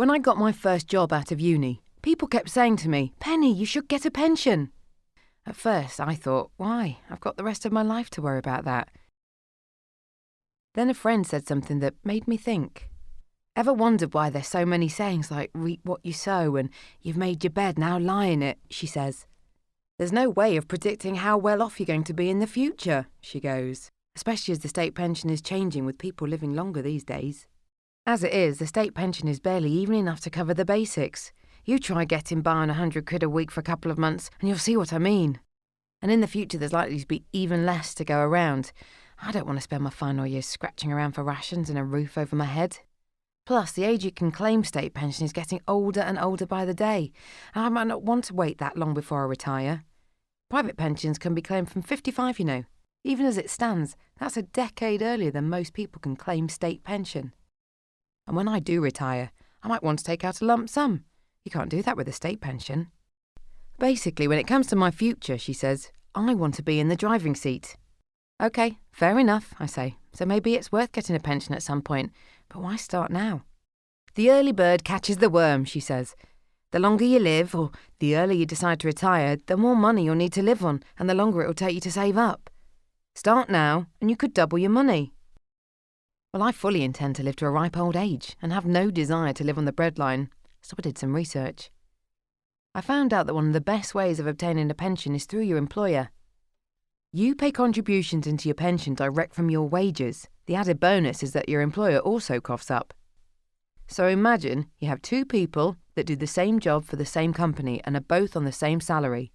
When I got my first job out of uni, people kept saying to me, "Penny, you should get a pension." At first, I thought, why? I've got the rest of my life to worry about that. Then a friend said something that made me think. Ever wondered why there's so many sayings like, "reap what you sow" and "you've made your bed, now lie in it," she says. There's no way of predicting how well off you're going to be in the future, she goes, especially as the state pension is changing with people living longer these days. As it is, the state pension is barely even enough to cover the basics. You try getting by on 100 quid a week for a couple of months and you'll see what I mean. And in the future there's likely to be even less to go around. I don't want to spend my final years scratching around for rations and a roof over my head. Plus, the age you can claim state pension is getting older and older by the day, and I might not want to wait that long before I retire. Private pensions can be claimed from 55, you know. Even as it stands, that's a decade earlier than most people can claim state pension. And when I do retire, I might want to take out a lump sum. You can't do that with a state pension. Basically, when it comes to my future, she says, I want to be in the driving seat. OK, fair enough, I say. So maybe it's worth getting a pension at some point, but why start now? The early bird catches the worm, she says. The longer you live, or the earlier you decide to retire, the more money you'll need to live on, and the longer it'll take you to save up. Start now, and you could double your money. Well, I fully intend to live to a ripe old age, and have no desire to live on the breadline, so I did some research. I found out that one of the best ways of obtaining a pension is through your employer. You pay contributions into your pension direct from your wages. The added bonus is that your employer also coughs up. So imagine you have two people that do the same job for the same company and are both on the same salary.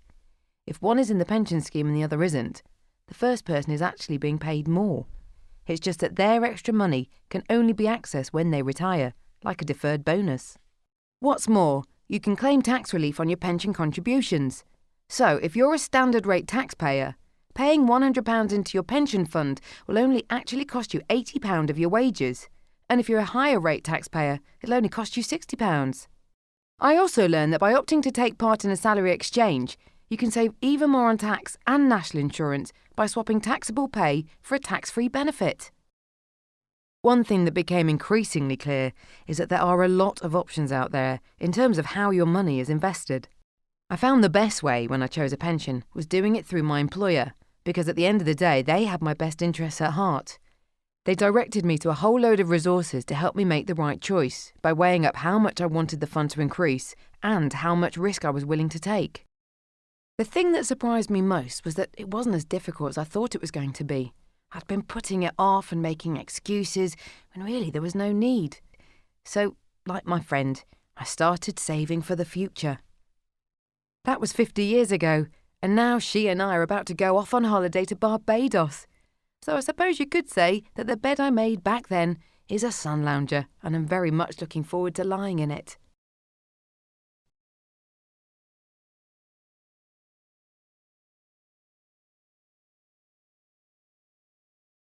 If one is in the pension scheme and the other isn't, the first person is actually being paid more. It's just that their extra money can only be accessed when they retire, like a deferred bonus. What's more, you can claim tax relief on your pension contributions. So if you're a standard rate taxpayer, paying £100 into your pension fund will only actually cost you £80 of your wages. And if you're a higher rate taxpayer, it'll only cost you £60. I also learned that by opting to take part in a salary exchange, you can save even more on tax and national insurance by swapping taxable pay for a tax-free benefit. One thing that became increasingly clear is that there are a lot of options out there in terms of how your money is invested. I found the best way when I chose a pension was doing it through my employer, because at the end of the day, they had my best interests at heart. They directed me to a whole load of resources to help me make the right choice by weighing up how much I wanted the fund to increase and how much risk I was willing to take. The thing that surprised me most was that it wasn't as difficult as I thought it was going to be. I'd been putting it off and making excuses when really there was no need. So, like my friend, I started saving for the future. That was 50 years ago, and now she and I are about to go off on holiday to Barbados. So I suppose you could say that the bed I made back then is a sun lounger, and I'm very much looking forward to lying in it.